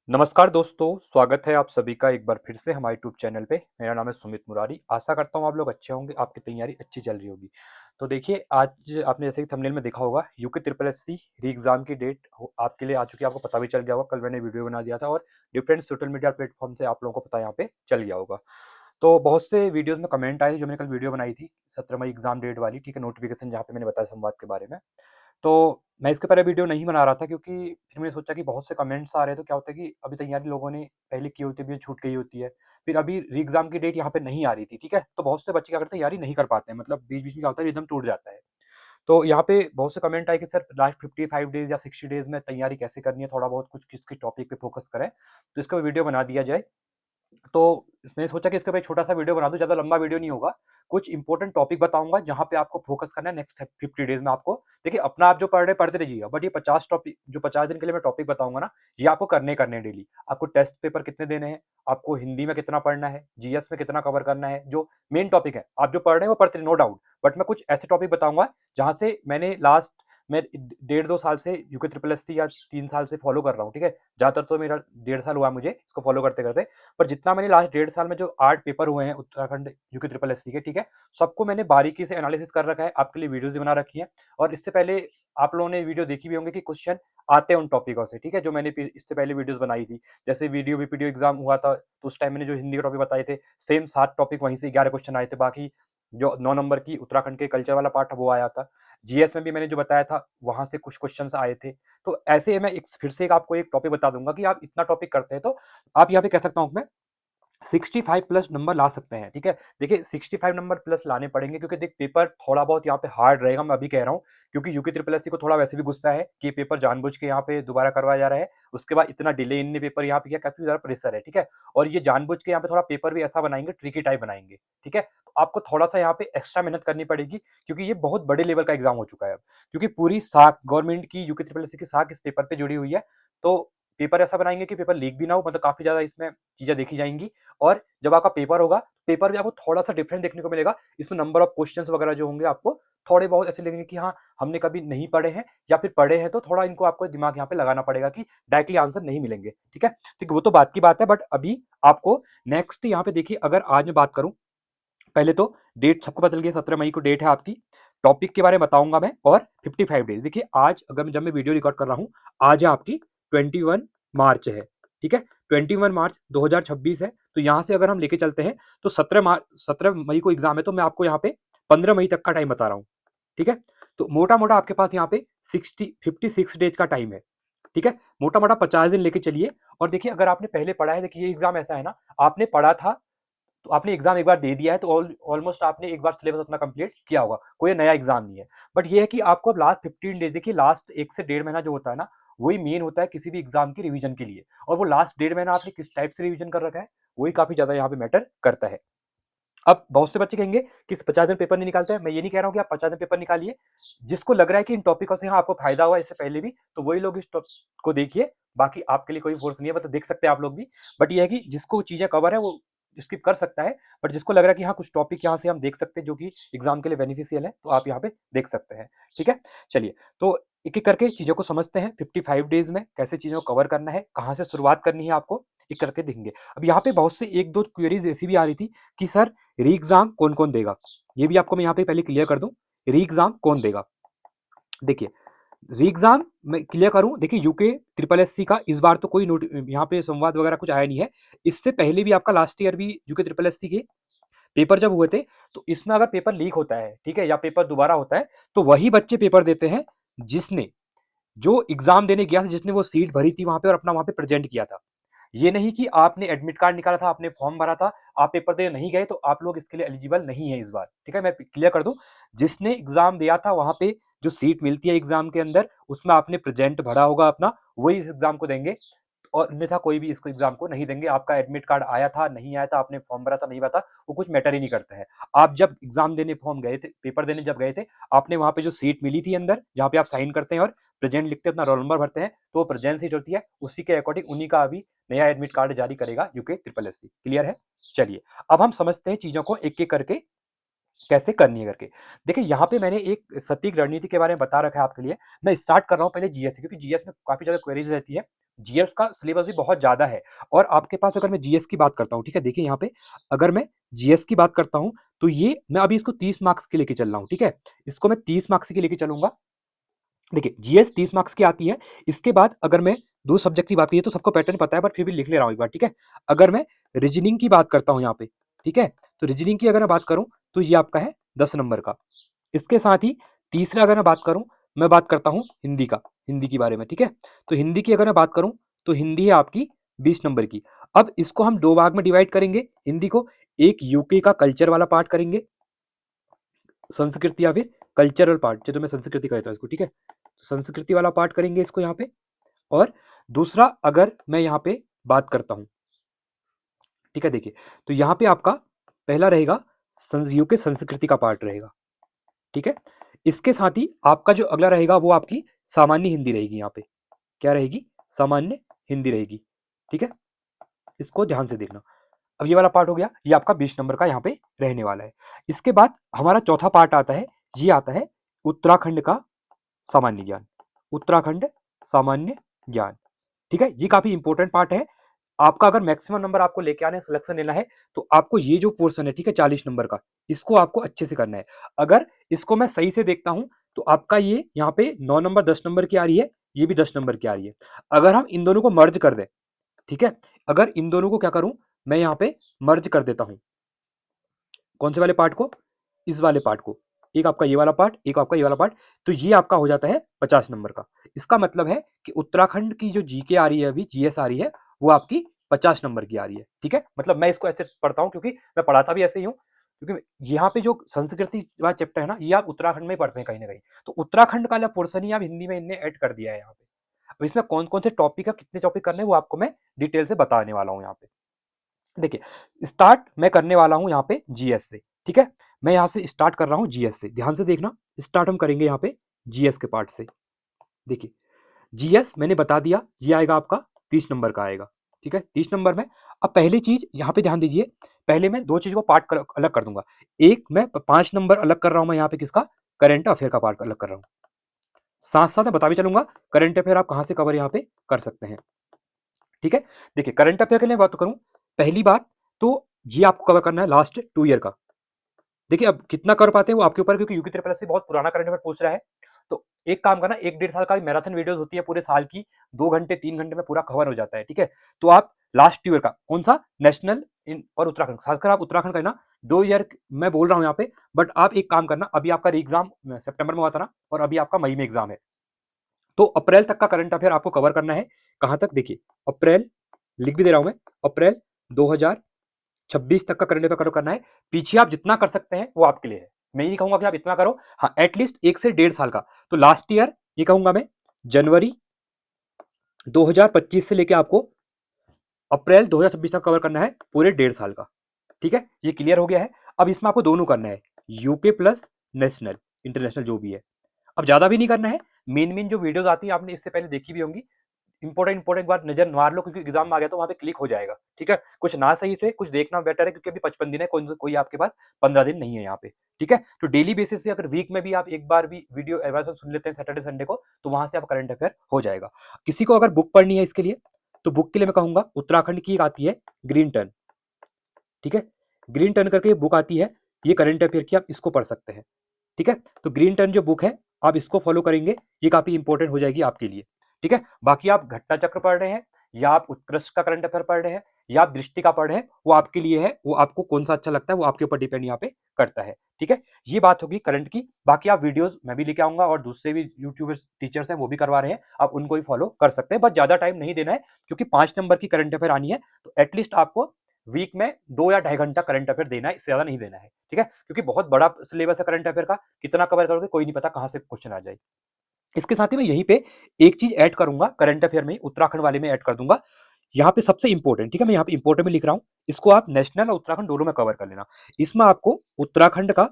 नमस्कार दोस्तों, स्वागत है आप सभी का एक बार फिर से हमारे यूट्यूब चैनल पे। मेरा नाम है सुमित मुरारी। आशा करता हूँ आप लोग अच्छे होंगे, आपकी तैयारी अच्छी चल रही होगी। तो देखिए, आज आपने जैसे कि थंबनेल में देखा होगा, यूके ट्रिपल एससी री एग्ज़ाम की डेट आपके लिए आ चुकी है, आपको पता भी चल गया होगा। कल मैंने वीडियो बना दिया था और डिफरेंट सोशल मीडिया प्लेटफॉर्म से आप लोगों को पता यहाँ पे चल गया होगा। तो बहुत से वीडियोज़ में कमेंट आए थे, जो मैंने कल वीडियो बनाई थी 17 मई एग्ज़ाम डेट वाली, ठीक है, नोटिफिकेशन जहाँ पे मैंने बताया संवाद के बारे में। तो मैं इसके पहले वीडियो नहीं बना रहा था, क्योंकि फिर मैंने सोचा कि बहुत से कमेंट्स आ रहे हैं, तो क्या होता है कि अभी तैयारी लोगों ने पहले की होती है, अभी छूट गई होती है। फिर अभी री एग्ज़ाम की डेट यहाँ पे नहीं आ रही थी, ठीक है? तो बहुत से बच्चे क्या करते हैं, तैयारी नहीं कर पाते हैं, मतलब बीच-बीच में क्या होता है, रिदम टूट जाता है। तो यहाँ पे बहुत से कमेंट आए कि सर लास्ट 55 डेज़ या 60 डेज़ में तैयारी कैसे करनी है, थोड़ा बहुत कुछ किस-किस टॉपिक पे फ़ोकस करें। तो इसका वीडियो बना दिया जाए। तो मैंने सोचा कि इसके ऊपर एक छोटा-सा वीडियो बना दूँ, ज़्यादा लंबा वीडियो नहीं होगा। कुछ इंपॉर्टेंट टॉपिक बताऊँगा, जहाँ पे आपको फ़ोकस करना है नेक्स्ट 50 डेज़ में आपको। देखिए, अपना आप जो पढ़ रहे हैं, पढ़ते रहिएगा, बट ये 50 टॉपिक जो 50 दिन के लिए मैं टॉपिक बताऊँगा ना, ये आपको करने हैं डेली। आपको टेस्ट पेपर कितने देने हैं, आपको हिंदी में कितना पढ़ना है, जीएस में कितना कवर करना है, जो मेन टॉपिक है, आप जो पढ़ रहे हैं वो पढ़ते रहिए, नो डाउट। बट मैं कुछ ऐसे टॉपिक बताऊँगा, जहाँ से मैं डेढ़ 2 साल से यूके ट्रिपल एससी या 3 साल से फॉलो कर रहा हूँ, ठीक है? ज़्यादातर तो मेरा डेढ़ साल हुआ मुझे इसको फॉलो करते-करते। पर जितना मैंने लास्ट डेढ़ साल में जो 8 पेपर हुए हैं उत्तराखंड यूके ट्रिपल एससी के, ठीक है? सबको मैंने बारीकी से एनालिसिस कर रखा है, आपके लिए वीडियोज़ भी बना रखी हैं। और इससे पहले आप लोगों ने वीडियो देखी भी होंगी कि क्वेश्चन आते हैं उन टॉपिकों से, ठीक है? जो मैंने इससे पहले वीडियोज़ बनाई थी। जैसे वीडियो वीपीडीओ एग्ज़ाम हुआ था, तो उस टाइम मैंने जो हिंदी के टॉपिक बताए थे, सेम 7 टॉपिक वहीं से 11 क्वेश्चन आए थे। बाकी जो 9 नंबर की उत्तराखंड के कल्चर वाला पार्ट वो आया था। जीएस में भी मैंने जो बताया था, वहाँ से कुछ क्वेश्चन्स आए थे। तो ऐसे मैं एक फिर से एक आपको एक टॉपिक बता दूँगा कि आप इतना टॉपिक करते हैं, तो आप यहाँ पे कह सकता हूँ मैं 65 प्लस नंबर ला सकते हैं, ठीक है? देखिए, 65 नंबर प्लस लाने पड़ेंगे, क्योंकि देख पेपर थोड़ा बहुत यहाँ पे हार्ड रहेगा, मैं अभी कह रहा हूँ, क्योंकि यूके ट्रिपल एससी को थोड़ा वैसे भी गुस्सा है कि पेपर जानबूझ के यहाँ पे दोबारा करवाया जा रहा है। उसके बाद इतना डिले इन पेपर यहाँ पे किया, काफ़ी ज़्यादा प्रेशर है, ठीक है? और ये जानबूझ के यहाँ पे थोड़ा पेपर भी ऐसा बनाएँगे, ट्रिकी टाइप बनाएँगे, ठीक है? तो आपको थोड़ा-सा यहाँ पे एक्स्ट्रा मेहनत करनी पड़ेगी, क्योंकि ये बहुत बड़े लेवल का एग्ज़ाम हो चुका है अब। क्योंकि पूरी साख गवर्नमेंट की यूके ट्रिपल एससी की साख इस पेपर पे जुड़ी हुई है। तो पेपर ऐसा बनाएँगे कि पेपर लीक भी ना हो, मतलब काफ़ी ज़्यादा इसमें चीज़ें देखी जाएँगी। और जब आपका पेपर होगा, पेपर भी आपको थोड़ा-सा डिफरेंट देखने को मिलेगा। इसमें नंबर ऑफ क्वेश्चन्स वगैरह जो होंगे, आपको थोड़े बहुत ऐसे लगेंगे कि हाँ, हमने कभी नहीं पढ़े हैं, या फिर पढ़े हैं तो थोड़ा इनको आपको दिमाग यहाँ पे लगाना पड़ेगा कि डायरेक्टली आंसर नहीं मिलेंगे, ठीक है? ठीक, वो तो बात की बात है, बट अभी आपको नेक्स्ट यहाँ पे देखिए, अगर आज मैं बात करूँ, पहले तो डेट सबको पता चल गया, 17 मई को डेट है आपकी। टॉपिक के बारे में बताऊँगा मैं, और 55 डेज़। देखिए, आज अगर जब मैं वीडियो रिकॉर्ड कर रहा हूँ, आज है आपकी 21 मार्च है, ठीक है? 21 मार्च 2026 है। तो यहाँ से अगर हम लेके चलते हैं, तो 17 मई को एग्ज़ाम है, तो मैं आपको यहाँ पे 15 मई तक का टाइम बता रहा हूँ, ठीक है? तो मोटा-मोटा आपके पास यहाँ पे 56 डेज़ का टाइम है, ठीक है? मोटा-मोटा 50 दिन लेके चलिए। और देखिए, अगर आपने पहले पढ़ा है, देखिए ये एग्ज़ाम ऐसा है ना, आपने पढ़ा था, तो आपने एग्जाम एक बार दे दिया है, तो ऑलमोस्ट आपने एक बार सिलेबस अपना कंप्लीट किया होगा, कोई नया एग्जाम नहीं है। बट ये है कि आपको अब लास्ट 15 डेज, देखिए लास्ट 1 से 1.5 महीना जो होता है ना, वही मेन होता है किसी भी एग्जाम की रिवीजन के लिए। और वो लास्ट 1.5 महीना आपने किस टाइप से रिवीजन कर रखा है, वही काफी ज्यादा यहाँ पे मैटर करता है। अब बहुत से बच्चे कहेंगे कि 50 दिन पेपर नहीं निकालते हैं। मैं ये नहीं कह रहा हूँ कि आप 50 दिन पेपर निकालिए। जिसको लग रहा है कि इन टॉपिकों से हाँ आपको फायदा हुआ इससे पहले भी, तो वही लोग इस टॉपिक को देखिए। बाकी आपके लिए कोई फोर्स नहीं है, मतलब देख सकते हैं आप लोग भी। बट ये है कि जिसको चीजें कवर है, वो स्किप कर सकता है। बट जिसको लग रहा है कि हाँ कुछ टॉपिक यहाँ से हम देख सकते हैं जो कि एग्जाम के लिए बेनिफिशियल है, तो आप यहाँ पे देख सकते हैं, ठीक है? चलिए, तो एक एक करके चीजों को समझते हैं। 55 डेज में कैसे चीजों को कवर करना है, कहाँ से शुरुआत करनी है, आपको एक करके देखेंगे। अब यहाँ पे बहुत से एक दो क्वेरीज ऐसी भी आ रही थी कि सर री एग्जाम कौन कौन देगा, ये भी आपको मैं यहाँ पे पहले क्लियर कर दूं। री एग्जाम कौन देगा, देखिए, री एग्जाम मैं क्लियर करूं। देखिए, यूके ट्रिपल एससी का इस बार तो कोई नोट यहाँ पे संवाद वगैरह कुछ आया नहीं है। इससे पहले भी आपका लास्ट ईयर भी यूके ट्रिपल एससी के पेपर जब हुए थे, तो इसमें अगर पेपर लीक होता है, ठीक है, या पेपर दोबारा होता है, तो वही बच्चे पेपर देते हैं जिसने जो एग्जाम देने गया था, जिसने वो सीट भरी थी वहां पे और अपना वहां पे प्रेजेंट किया था। ये नहीं कि आपने एडमिट कार्ड निकाला था, आपने फॉर्म भरा था, आप पेपर देने नहीं गए, तो आप लोग इसके लिए एलिजिबल नहीं है इस बार, ठीक है? मैं क्लियर कर दूं, जिसने एग्जाम दिया था वहां पे जो सीट मिलती है एग्जाम के अंदर, उसमें आपने प्रेजेंट भरा होगा अपना, वही इस एग्जाम को देंगे। और अन्यथा कोई भी इसको एग्जाम को नहीं देंगे। आपका एडमिट कार्ड आया था, नहीं आया था, आपने फॉर्म भरा था, नहीं भरा था, वो कुछ मैटर ही नहीं करता है। आप जब एग्जाम देने फॉर्म गए थे, पेपर देने जब गए थे, आपने वहां पे जो सीट मिली थी अंदर, जहाँ पे आप साइन करते हैं और प्रेजेंट लिखते हैं, अपना रोल नंबर भरते हैं, तो वो प्रेजेंट सीट होती है। उसी के अकॉर्डिंग उन्हीं का अभी नया एडमिट कार्ड जारी करेगा यूके ट्रिपल एससी। क्लियर है? चलिए, अब हम समझते हैं चीजों को एक एक करके। कैसे करनी है करके। देखिए यहाँ पे मैंने एक सटीक रणनीति के बारे में बता रखा है आपके लिए। मैं स्टार्ट कर रहा हूँ पहले जीएस से, क्योंकि जीएस में काफ़ी ज़्यादा क्वेरीज रहती है। जीएस का सिलेबस भी बहुत ज़्यादा है और आपके पास अगर मैं जीएस की बात करता हूँ, ठीक है, देखिए यहाँ पे अगर मैं जीएस की बात करता हूँ तो ये मैं अभी इसको 30 मार्क्स के लेके चल रहा हूँ, ठीक है। इसको मैं 30 मार्क्स के लेके चलूंगा। देखिए जीएस 30 मार्क्स की आती है। इसके बाद अगर मैं दो सब्जेक्ट की बात की तो सबको पैटर्न पता है, बट फिर भी लिख ले रहा हूँ एक बार, ठीक है। अगर मैं रीजनिंग की बात करता हूँ यहाँ पे, ठीक है, तो रीजनिंग की अगर मैं बात करूँ तो ये आपका है 10 नंबर का। इसके साथ ही तीसरा अगर मैं बात करूं, मैं बात करता हूं हिंदी का, हिंदी के बारे में, ठीक है। तो हिंदी की अगर मैं बात करूं तो हिंदी है आपकी 20 नंबर की। अब इसको हम दो भाग में डिवाइड करेंगे हिंदी को। एक यूके का कल्चर वाला पार्ट करेंगे, संस्कृति या फिर कल्चरल पार्ट, जो तो मैं संस्कृति कहता हूं इसको, ठीक है। तो संस्कृति वाला पार्ट करेंगे इसको यहाँ पे। और दूसरा अगर मैं यहाँ पे बात करता हूँ, ठीक है, देखिए तो यहाँ पे आपका पहला रहेगा यूके संस्कृति का पार्ट रहेगा, ठीक है। इसके साथ ही आपका जो अगला रहेगा वो आपकी सामान्य हिंदी रहेगी। यहाँ पे क्या रहेगी? सामान्य हिंदी रहेगी, ठीक है। इसको ध्यान से देखना। अब ये वाला पार्ट हो गया, ये आपका 20 नंबर का यहाँ पे रहने वाला है। इसके बाद हमारा चौथा पार्ट आता है, ये आता है उत्तराखंड का सामान्य ज्ञान। उत्तराखंड सामान्य ज्ञान, ठीक है, ये काफी इंपॉर्टेंट पार्ट है आपका। अगर मैक्सिमम नंबर आपको लेके आने सिलेक्शन लेना है तो आपको ये जो पोर्शन है, ठीक है, 40 नंबर का, इसको आपको अच्छे से करना है। अगर इसको मैं सही से देखता हूं तो आपका ये यहाँ पे 9 नंबर 10 नंबर की आ रही है, ये भी 10 नंबर की आ रही है। अगर हम इन दोनों को मर्ज कर दें, ठीक है, अगर इन दोनों को क्या करूं, मैं यहाँ पे मर्ज कर देता हूं। कौन से वाले पार्ट को? इस वाले पार्ट को। एक आपका ये वाला पार्ट, एक आपका ये वाला पार्ट, तो ये आपका हो जाता है 50 नंबर का। इसका मतलब है कि उत्तराखंड की जो जीके आ रही है, अभी जीएस आ रही है, वो आपकी 50 नंबर की आ रही है, ठीक है। मतलब मैं इसको ऐसे पढ़ता हूँ क्योंकि मैं पढ़ाता भी ऐसे ही हूँ, क्योंकि यहाँ पे जो संस्कृति वाला चैप्टर है ना, ये आप उत्तराखंड में ही पढ़ते हैं कहीं ना कहीं। तो उत्तराखंड का पोर्सन ही आप हिंदी में इनने ऐड कर दिया है यहाँ पे। अब इसमें कौन कौन से टॉपिक है, कितने टॉपिक करने हैं, वो आपको मैं डिटेल से बताने वाला हूँ यहाँ पे। देखिए स्टार्ट मैं करने वाला हूं यहाँ पे जीएस से, ठीक है। मैं यहाँ से स्टार्ट कर रहा हूँ जीएस से, ध्यान से देखना। स्टार्ट हम करेंगे यहाँ पे जीएस के पार्ट से। देखिए जीएस मैंने बता दिया, ये आएगा आपका 30 नंबर का आएगा, ठीक है, 30 नंबर में। अब पहली चीज यहाँ पे ध्यान दीजिए, पहले मैं दो चीज को अलग कर दूंगा। एक मैं 5 नंबर अलग कर रहा हूं, मैं यहाँ पे किसका? करंट अफेयर का पार्ट अलग कर रहा हूँ। साथ साथ मैं बता भी चलूंगा करंट अफेयर आप कहां से कवर यहाँ पे कर सकते हैं, ठीक है। देखिए करंट अफेयर के लिए बात करूं, पहली बात तो ये आपको कवर करना है लास्ट 2 ईयर का। देखिए अब कितना कर पाते हैं वो आपके ऊपर, क्योंकि यूके ट्रिपल एस बहुत पुराना करंट अफेयर पूछ रहा है। तो एक काम करना, 1-1.5 साल का मैराथन वीडियोस होती है पूरे साल की, 2 घंटे 3 घंटे में पूरा कवर हो जाता है, ठीक है। तो आप लास्ट ईयर का कौन सा नेशनल इन और उत्तराखंड, खासकर आप उत्तराखंड का ना 2 ईयर मैं बोल रहा हूँ यहाँ पे। बट आप एक काम करना, अभी आपका एग्जाम सितंबर में हुआ था ना, और अभी आपका मई में एग्जाम है, तो अप्रैल तक का करंट अफेयर आपको कवर करना है। कहां तक? देखिए अप्रैल, लिख भी दे रहा हूं मैं, अप्रैल 2026 तक का करंट अफेयर कवर करना है। पीछे आप जितना कर सकते हैं वो आपके लिए है, मैं ये नहीं कहूंगा कि आप इतना करो, हाँ एटलीस्ट 1 से 1.5 साल का। तो लास्ट ईयर ये कहूंगा मैं, जनवरी 2025 से लेके आपको अप्रैल 2026 तक कवर करना है, पूरे 1.5 साल का, ठीक है। ये क्लियर हो गया है। अब इसमें आपको दोनों करना है, यूके प्लस नेशनल, इंटरनेशनल जो भी है। अब ज्यादा भी नहीं करना है, मेन मेन जो वीडियोस आती है आपने इससे पहले देखी भी होंगी, इंपॉर्टेंट बात नजर मार लो, क्योंकि एग्जाम में आ गया तो वहां पे क्लिक हो जाएगा, ठीक है। कुछ ना सही से कुछ देखना बेटर है, क्योंकि अभी 55 दिन है, कोई आपके पास 15 दिन नहीं है यहाँ पे, ठीक है। तो डेली बेसिस पे अगर वीक में भी आप एक बार भी वीडियो एडवांस सुन लेते हैं सैटरडे संडे को, तो वहां से आप करंट अफेयर हो जाएगा। किसी को अगर बुक पढ़नी है इसके लिए, तो बुक के लिए मैं कहूंगा उत्तराखंड की एक आती है ग्रीन टर्न, ठीक है, ग्रीन टर्न करके बुक आती है, ये करंट अफेयर की, आप इसको पढ़ सकते हैं, ठीक है। तो ग्रीन टर्न जो बुक है आप इसको फॉलो करेंगे, ये काफी इंपॉर्टेंट हो जाएगी आपके लिए, ठीक है। बाकी आप घटना चक्र पढ़ रहे हैं, या आप उत्कृष्ट का करंट अफेयर पढ़ रहे हैं, या आप दृष्टि का पढ़ रहे हैं, वो आपके लिए है, वो आपको कौन सा अच्छा लगता है वो आपके ऊपर डिपेंड यहाँ पे करता है, ठीक है। ये बात होगी करंट की। बाकी आप वीडियोस मैं भी लेके आऊंगा, और दूसरे भी यूट्यूबर्स टीचर्स हैं वो भी करवा रहे हैं, आप उनको भी फॉलो कर सकते हैं। बस ज्यादा टाइम नहीं देना है, क्योंकि 5 नंबर की करंट अफेयर आनी है, तो एटलीस्ट आपको वीक में 2 या ढाई घंटा करंट अफेयर देना है, इससे ज्यादा नहीं देना है, ठीक है। क्योंकि बहुत बड़ा सिलेबस है करंट अफेयर का, कितना कवर करोगे कोई नहीं पता कहां से क्वेश्चन आ जाए। इसके साथ ही मैं यहीं पे एक चीज ऐड करूंगा, करंट अफेयर में उत्तराखंड वाले में ऐड कर दूंगा, यहाँ पे सबसे इंपॉर्टेंट, ठीक है, मैं यहाँ पे इंपॉर्टेंट में लिख रहा हूँ, इसको आप नेशनल और उत्तराखंड दोनों में कवर कर लेना। इसमें आपको उत्तराखंड का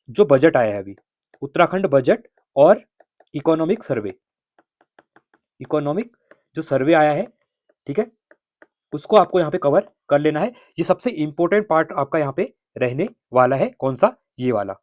जो बजट आया है अभी, उत्तराखंड बजट और इकोनॉमिक सर्वे, इकोनॉमिक जो सर्वे आया है, ठीक है, उसको आपको यहाँ पे कवर कर लेना है। ये सबसे इंपॉर्टेंट पार्ट आपका यहाँ पे रहने वाला है, कौन सा? ये वाला,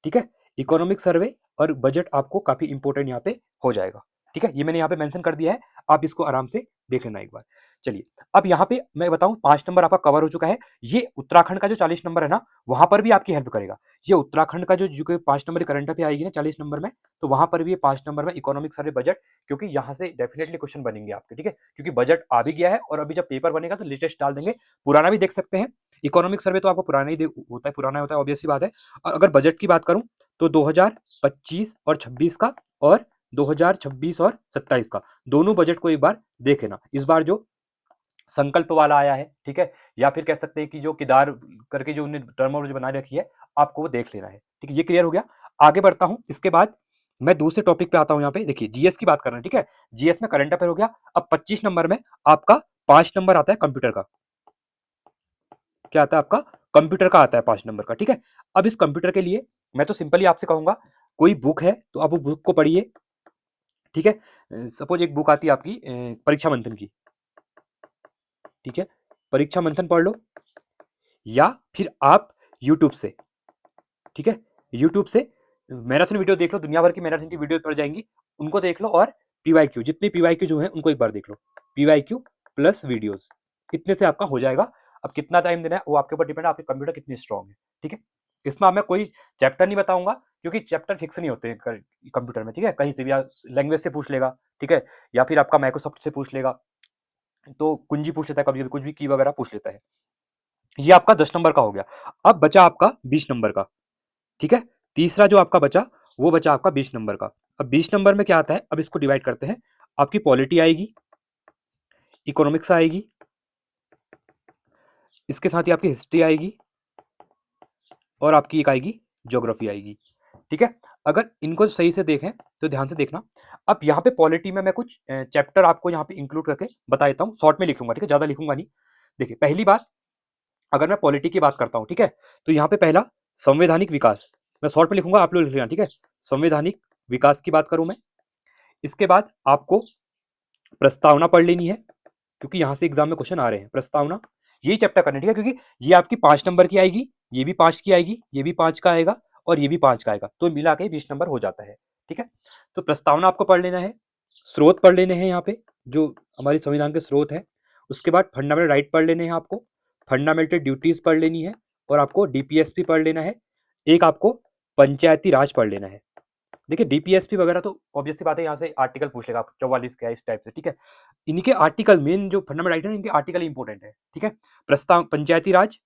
ठीक है। इकोनॉमिक सर्वे और बजट आपको काफी इंपॉर्टेंट यहाँ पे हो जाएगा, ठीक है। ये मैंने यहाँ पे मेंशन कर दिया है, आप इसको आराम से देख लेना एक बार। चलिए, अब यहाँ पे मैं बताऊं 5 नंबर आपका कवर हो चुका है। ये उत्तराखंड का जो 40 नंबर है ना, वहां पर भी आपकी हेल्प करेगा। ये उत्तराखंड का जो 5 नंबर करंट अफेयर आएगी ना 40 नंबर में, तो वहां पर भी ये 5 नंबर में इकोनॉमिक सर्वे बजट, क्योंकि यहाँ से डेफिनेटली क्वेश्चन बनेंगे आपके, ठीक है। क्योंकि बजट आ भी गया है और अभी जब पेपर बनेगा तो लेटेस्ट डाल देंगे, पुराना भी देख सकते हैं। इकोनॉमिक सर्वे तो आपको पुराना ही होता है, पुराना होता है, ऑब्वियस सी बात है। और अगर बजट की बात करूं तो 2025 और 26 का और 2026 और 27 का दोनों बजट को एक बार देख लेना। इस बार जो संकल्प वाला आया है, ठीक है, या फिर कह सकते हैं कि जो केदार करके जो उन्हें टर्मिनोलॉजी बना रखी है, आपको वो देख लेना है, ठीक है। ये क्लियर हो गया। आगे बढ़ता हूं, इसके बाद मैं दूसरे टॉपिक पे आता हूं। यहाँ पे देखिए जीएस की बात कर रहे हैं, ठीक है। जीएस में करंट अफेयर हो गया। अब 25 नंबर में आपका 5 नंबर आता है कंप्यूटर का। क्या आता है आपका? कंप्यूटर का आता है 5 नंबर का, ठीक है। अब इस कंप्यूटर के लिए मैं तो सिंपली आपसे कहूंगा, कोई बुक है तो आप वो बुक को पढ़िए, ठीक है। सपोज एक बुक आती है आपकी परीक्षा मंथन की, ठीक है, परीक्षा मंथन पढ़ लो, या फिर आप यूट्यूब से, ठीक है, यूट्यूब से मैराथन वीडियो देख लो, दुनिया भर की मैराथन की वीडियो पड़ जाएंगी, उनको देख लो। और पीवाईक्यू, जितने पीवाईक्यू जो है उनको एक बार देख लो, पीवाईक्यू प्लस वीडियोस, इतने से आपका हो जाएगा। अब कितना टाइम देना है वो आपके ऊपर डिपेंड है, आपकी कंप्यूटर कितनी स्ट्रांग है, ठीक है। इसमें अब मैं कोई चैप्टर नहीं बताऊंगा, क्योंकि चैप्टर फिक्स नहीं होते कंप्यूटर में, ठीक है। कहीं से भी लैंग्वेज से पूछ लेगा, ठीक है, या फिर आपका माइक्रोसॉफ्ट से पूछ लेगा, तो कुंजी पूछ लेता है, कभी कुछ भी की वगैरह पूछ लेता है। ये आपका 10 नंबर का हो गया। अब बचा आपका 20 नंबर का, ठीक है। तीसरा जो आपका बचा वो बचा आपका 20 नंबर का। अब 20 नंबर में क्या आता है, अब इसको डिवाइड करते हैं। आपकी पॉलिटी आएगी, इकोनॉमिक्स आएगी, इसके साथ ही आपकी हिस्ट्री आएगी, और आपकी एक आएगी ज्योग्राफी आएगी, ठीक है। अगर इनको सही से देखें तो ध्यान से देखना। अब यहाँ पे पॉलिटी में मैं कुछ चैप्टर आपको यहाँ पे इंक्लूड करके बता देता हूँ, शॉर्ट में लिखूंगा, ठीक है, ज्यादा लिखूंगा नहीं। देखिए, पहली बात, अगर मैं पॉलिटी की बात करता हूँ, ठीक है, तो यहाँ पे पहला संवैधानिक विकास, मैं शॉर्ट में लिखूंगा, आप लोग लिख लेना, ठीक है। संवैधानिक विकास की बात करूं मैं। इसके बाद आपको प्रस्तावना पढ़ लेनी है, क्योंकि यहां से एग्जाम में क्वेश्चन आ रहे हैं। प्रस्तावना यही चैप्टर करना है, ठीक है, क्योंकि ये आपकी 5 नंबर की आएगी, ये भी 5 की आएगी, ये भी 5 का आएगा, और ये भी 5 का आएगा, तो मिला के 20 नंबर हो जाता है, ठीक है। तो प्रस्तावना आपको पढ़ लेना है, स्रोत पढ़ लेने हैं यहाँ पे, जो हमारी संविधान के स्रोत है। उसके बाद फंडामेंटल राइट पढ़ लेने हैं आपको, फंडामेंटल ड्यूटीज पढ़ लेनी है, और आपको डीपीएसपी पढ़ लेना है। एक आपको पंचायती राज पढ़ लेना है। देखिए, डीपीएसपी वगैरह तो ऑब्वियस सी बात है, यहाँ से आर्टिकल पूछ लेगा 44 क्या है, इस टाइप से, ठीक है। इनके आर्टिकल, मेन जो फंडामेंटल राइट है इनके आर्टिकल इंपॉर्टेंट है, ठीक है। प्रस्ताव, पंचायती राज,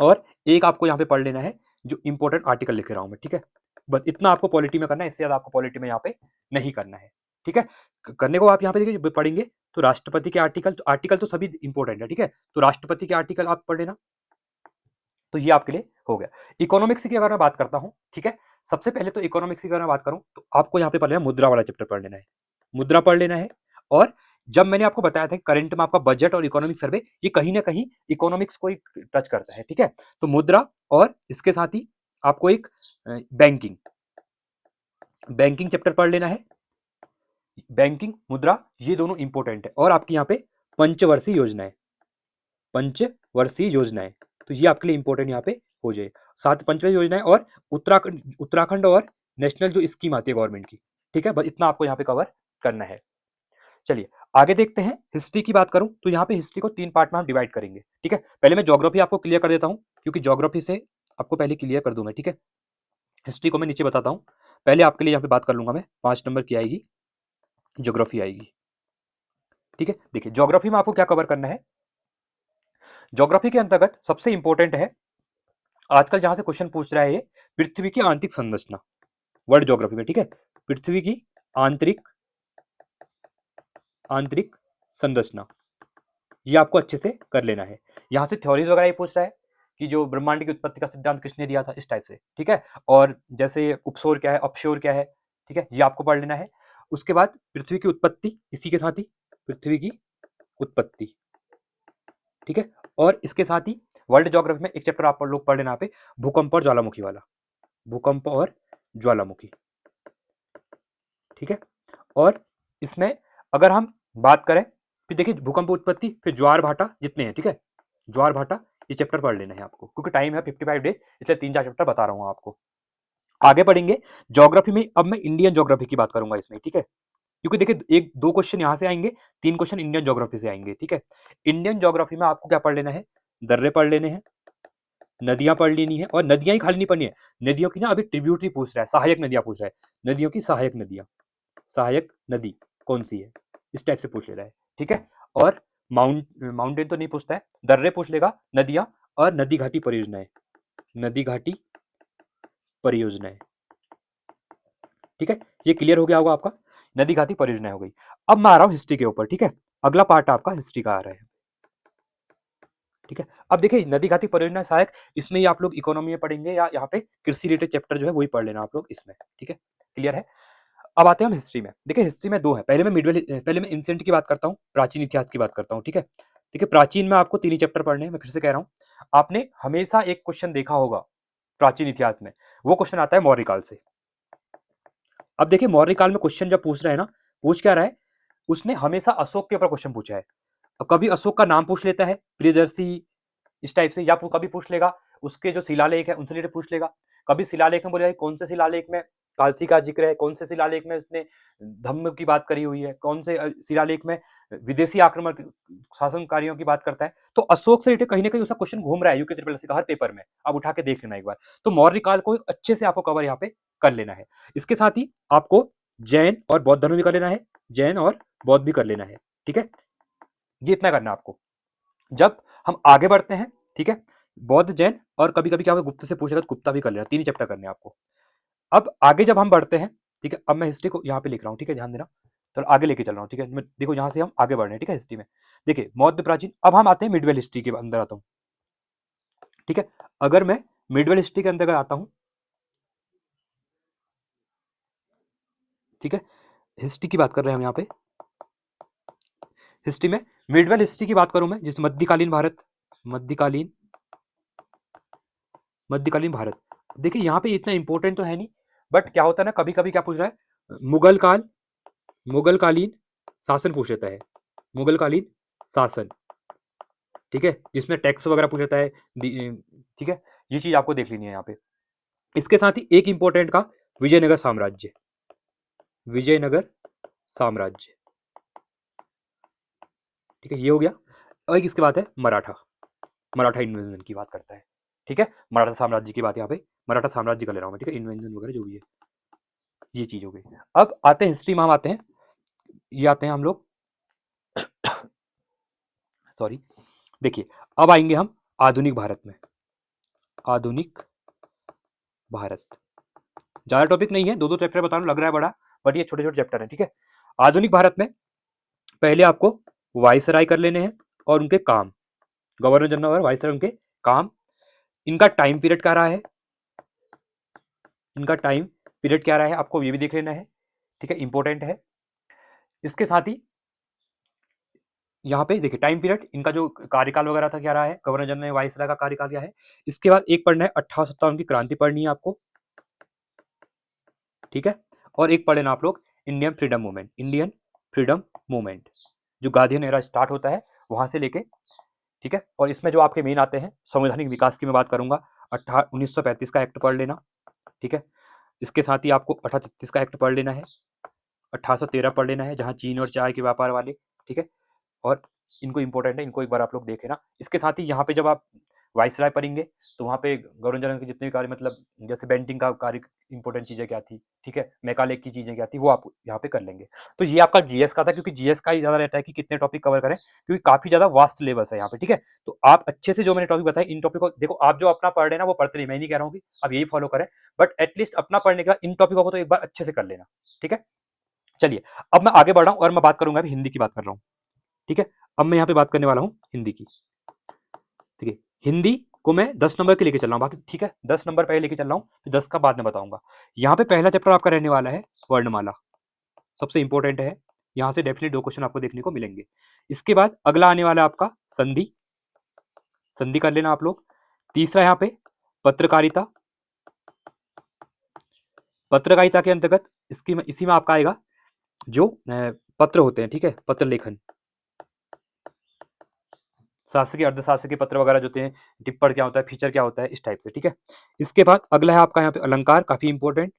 और एक आपको यहाँ पे पढ़ लेना है जो इंपॉर्टेंट आर्टिकल लिख रहा हूं मैं, ठीक है। बस इतना आपको पॉलिटी में करना है, इससे ज्यादा आपको पॉलिटी में यहाँ पे नहीं करना है, ठीक है। करने को आप यहाँ पे देखिए पढ़ेंगे तो राष्ट्रपति के आर्टिकल, तो आर्टिकल तो सभी इंपॉर्टेंट है, ठीक है। तो राष्ट्रपति के आर्टिकल आप पढ़ लेना, तो ये आपके लिए हो गया। इकोनॉमिक्स की अगर मैं बात करता हूँ, ठीक है, सबसे पहले तो इकोनॉमिक्स की अगर मैं बात करूँ तो आपको यहाँ पे पढ़ लेना, मुद्रा वाला चैप्टर पढ़ लेना है, मुद्रा पढ़ लेना है। और जब मैंने आपको बताया था करंट में आपका बजट और इकोनॉमिक सर्वे, ये कहीं ना कहीं इकोनॉमिक्स को ही टच करता है, ठीक है। तो मुद्रा, और इसके साथ ही आपको एक बैंकिंग, बैंकिंग चैप्टर पढ़ लेना है। बैंकिंग, मुद्रा, ये दोनों इंपॉर्टेंट है। और आपकी यहाँ पे पंचवर्षीय योजनाएं, पंचवर्षीय योजनाएं, तो ये आपके लिए इंपॉर्टेंट यहाँ पे हो जाए। साथ पंचवर्षीय योजनाएं, और उत्तराखंड, उत्तराखंड और नेशनल जो स्कीम आती है गवर्नमेंट की, ठीक है, बस इतना आपको यहाँ पे कवर करना है। चलिए आगे देखते हैं। हिस्ट्री की बात करूं तो यहाँ पे हिस्ट्री को 3 पार्ट में हम डिवाइड करेंगे, ठीक है। पहले मैं ज्योग्राफी आपको क्लियर कर देता हूं, क्योंकि ज्योग्राफी से आपको पहले क्लियर कर दूं मैं, ठीक है। हिस्ट्री को मैं नीचे बताता हूं, पहले आपके लिए यहाँ पे बात कर लूंगा मैं। 5 नंबर की आएगी, ज्योग्राफी आएगी, ठीक है। देखिए, ज्योग्राफी में आपको क्या कवर करना है। ज्योग्राफी के अंतर्गत सबसे इंपॉर्टेंट है, आजकल जहां से क्वेश्चन पूछ रहा है, ये पृथ्वी की आंतरिक संरचना, वर्ल्ड ज्योग्राफी में, ठीक है। पृथ्वी की आंतरिक, आंतरिक संरचना, ये आपको अच्छे से कर लेना है। यहां से थ्योरीज वगैरह ये पूछ रहा है कि जो ब्रह्मांड की उत्पत्ति का सिद्धांत किसने दिया था, इस टाइप से, ठीक है। और जैसे उपसौर क्या है, अपशोर क्या है, ठीक है, ये आपको पढ़ लेना है। उसके बाद पृथ्वी की उत्पत्ति, इसी के साथ ही पृथ्वी की उत्पत्ति, ठीक है। और इसके साथ ही वर्ल्ड ज्योग्राफी में एक चैप्टर आप लोग पढ़ लेना यहाँ पे, भूकंप और ज्वालामुखी वाला, भूकंप और ज्वालामुखी, ठीक है। और इसमें अगर हम बात करें, फिर देखिए भूकंप उत्पत्ति, फिर ज्वार भाटा जितने हैं, ठीक है, ज्वार भाटा, ये चैप्टर पढ़ लेना है आपको, क्योंकि टाइम है 55 डेज, इसलिए 3-4 चैप्टर बता रहा हूँ आपको। आगे पढ़ेंगे ज्योग्राफी में, अब मैं इंडियन ज्योग्राफी की बात करूंगा इसमें, ठीक है, क्योंकि देखिए 1-2 क्वेश्चन यहाँ से आएंगे, 3 क्वेश्चन इंडियन ज्योग्राफी से आएंगे, ठीक है। इंडियन ज्योग्राफी में आपको क्या पढ़ लेना है, दर्रे पढ़ लेने हैं, नदियां पढ़ लेनी है, और नदियां ही खाली नहीं पढ़नी है, नदियों की ना अभी ट्रिब्यूटरी पूछ रहा है, सहायक नदियां पूछ रहा है, नदियों की सहायक नदियां, सहायक नदी कौन सी है, इस टाइप से पूछ ले रहा है, ठीक है। और माउंटेन तो नहीं पूछता है, दर्रे पूछ लेगा, नदियां और नदी घाटी परियोजनाएं, नदी घाटी परियोजनाएं, ठीक है। ये क्लियर हो गया होगा आपका, नदी घाटी परियोजनाएं हो गई। अब मैं आ रहा हूं हिस्ट्री के ऊपर, ठीक है, अगला पार्ट आपका हिस्ट्री का आ रहा है, ठीक है। अब देखिए नदी घाटी परियोजना सहायक, इसमें ही आप लोग इकोनॉमी में पढ़ेंगे, या यहाँ पे कृषि रिलेटेड चैप्टर जो है वही पढ़ लेना आप लोग इसमें, ठीक है, क्लियर है। अब आते हैं हम हिस्ट्री में, देखिए हिस्ट्री में 2 है, पहले मैं इंसेंट की बात करता हूँ, प्राचीन इतिहास की बात करता हूँ, ठीक है। देखिए प्राचीन में आपको 3 ही चैप्टर पढ़ने हैं, मैं फिर से कह रहा हूँ, आपने हमेशा एक क्वेश्चन देखा होगा प्राचीन इतिहास में, वो क्वेश्चन आता है मौर्य काल से। अब देखिए मौर्य काल में क्वेश्चन जब पूछ रहा है ना, पूछ क्या रहा है, उसने हमेशा अशोक के ऊपर क्वेश्चन पूछा है। अब कभी अशोक का नाम पूछ लेता है, प्रियदर्शी, इस टाइप से, या कभी पूछ लेगा उसके जो शिलालेख है उनसे रिलेटेड पूछ लेगा, कभी शिलालेख में बोलेगा कौन से शिलालेख में कालसी का जिक्र है, कौन से शिलालेख में उसने धम्म की बात करी हुई है, कौन से शिलालेख में विदेशी आक्रमण शासनकारियों की बात करता है। तो अशोक से रिलेटेड कहीं ना कहीं उसका क्वेश्चन घूम रहा है यूके ट्रिपल एससी का हर पेपर में, अब उठा के देख लेना एक बार। तो मौर्य काल को अच्छे से आपको कवर यहाँ पे कर लेना है। इसके साथ ही आपको जैन और बौद्ध धर्म भी कर लेना है, जैन और बौद्ध भी कर लेना है, ठीक है, ये इतना करना है आपको। जब हम आगे बढ़ते हैं, ठीक है, बौद्ध जैन और कभी कभी क्या होगा गुप्त से पूछेगा तो गुप्ता भी कर लेना, 3 ही चैप्टर करने हैं आपको। अब आगे जब हम बढ़ते हैं, ठीक है, अब मैं हिस्ट्री को यहाँ पे लिख रहा हूँ, ठीक है, ध्यान देना, तो आगे लेके चल रहा हूँ, ठीक है, मैं देखो यहाँ से हम आगे बढ़ रहे हैं, ठीक है, हिस्ट्री में देखिए मौर्य प्राचीन। अब हम आते हैं मिडवेल हिस्ट्री के अंदर आता हूँ, ठीक है। अगर मैं मिडवेल हिस्ट्री के अंदर आता हूँ, ठीक है, हिस्ट्री की बात कर रहे हैं हम यहाँ पे, हिस्ट्री में मिडवेल हिस्ट्री की बात करूं मैं, जैसे मध्यकालीन भारत, मध्यकालीन मध्यकालीन भारत। देखिए यहाँ पे इतना इंपॉर्टेंट तो है नहीं, बट क्या होता है ना, कभी कभी क्या पूछ रहा है, मुगल काल, मुगल कालीन शासन पूछ लेता है, मुगल कालीन शासन, ठीक है, जिसमें टैक्स वगैरह पूछ लेता है, ठीक है, ये चीज आपको देख लेनी है यहाँ पे। इसके साथ ही एक इंपॉर्टेंट का विजयनगर साम्राज्य, विजयनगर साम्राज्य, ठीक है, ये हो गया। और एक इसके बाद है मराठा, मराठा इन्वेजन की बात करता है, ठीक है, मराठा साम्राज्य की बात यहाँ पे, मराठा साम्राज्य का ले रहा हूँ मैं, ठीक है, इन्वेजन वगैरह जो भी है, ये चीज हो गई। अब आते हैं हिस्ट्री में, हम आते हैं, ये आते हैं हम लोग, सॉरी, देखिए अब आएंगे हम आधुनिक भारत में, आधुनिक भारत, ज्यादा टॉपिक नहीं है, 2-2 चैप्टर बता रहा हूँ, लग रहा है बड़ा, बट ये छोटे छोटे चैप्टर है, ठीक है। आधुनिक भारत में पहले आपको वायसराय कर लेने हैं और उनके काम, गवर्नर जनरल और वायसराय उनके काम, इनका टाइम पीरियड क्या रहा है, इनका टाइम पीरियड क्या रहा है आपको ये भी देख लेना है, ठीक है, इंपॉर्टेंट है। इसके साथ ही यहाँ पे देखिए टाइम पीरियड, इनका जो कार्यकाल वगैरह था क्या रहा है, गवर्नर जनरल वाइसराय का कार्यकाल क्या है। इसके बाद एक पढ़ना है 1857 की क्रांति पढ़नी है आपको, ठीक है, और एक पढ़ लेना आप लोग Indian freedom movement, Indian freedom movement, जो गांधीयन एरा स्टार्ट होता है वहां से लेके, ठीक है। और इसमें जो आपके मेन आते हैं संवैधानिक विकास की मैं बात करूंगा, 1935 का एक्ट पढ़ लेना, ठीक है। इसके साथ ही आपको 1833 का एक्ट पढ़ लेना है, 1813 पढ़ लेना है, जहाँ चीन और चाय के व्यापार वाले, ठीक है, और इनको इंपॉर्टेंट है, इनको एक बार आप लोग देखे ना। इसके साथ ही यहाँ पे जब आप वाइसराय पढ़ेंगे तो वहाँ पे गवर्नर जनरल के जितने भी कार्य, मतलब जैसे बेंटिंग का कार्य, इंपॉर्टेंट चीजें क्या थी, ठीक है, मैकाले की चीजें क्या थी, वो आप यहाँ पे कर लेंगे। तो ये आपका जीएस का था, क्योंकि जीएस का ही ज्यादा रहता है कि कितने टॉपिक कवर करें, क्योंकि काफी ज्यादा वास्ट सिलेबस है यहाँ पे, ठीक है। तो आप अच्छे से जो मैंने टॉपिक बताए, इन टॉपिक को देखो, आप जो अपना पढ़ रहे हैं ना वो पढ़ते नहीं, मैं नहीं कह रहा हूँ कि आप यही फॉलो करें, बट एटलीस्ट अपना पढ़ने का इन टॉपिकों को तो एक बार अच्छे से कर लेना, ठीक है। चलिए अब मैं आगे बढ़ रहा हूँ और मैं बात करूंगा, अभी हिंदी की बात कर रहा हूँ, ठीक है। अब मैं यहाँ पे बात करने वाला हूँ हिंदी की, ठीक है, हिंदी को मैं 10 नंबर के लेके चल रहा हूँ बाकी, ठीक है, 10 नंबर पहले लेके चल रहा हूँ, फिर 10 का बाद में बताऊंगा। यहाँ पे पहला चैप्टर आपका रहने वाला है वर्णमाला, सबसे इंपॉर्टेंट है, यहाँ से डेफिनेटली 2 क्वेश्चन आपको देखने को मिलेंगे। इसके बाद अगला आने वाला है आपका संधि, संधि कर लेना आप लोग। तीसरा यहाँ पे पत्रकारिता, पत्रकारिता के अंतर्गत इसी में आपका आएगा जो पत्र होते हैं, ठीक है, पत्र लेखन, शासकीय अर्धशासकीय पत्र वगैरह जो होते हैं, टिप्पण क्या होता है, फीचर क्या होता है, इस टाइप से। ठीक है, इसके बाद अगला है आपका यहाँ पे अलंकार, काफी इंपॉर्टेंट।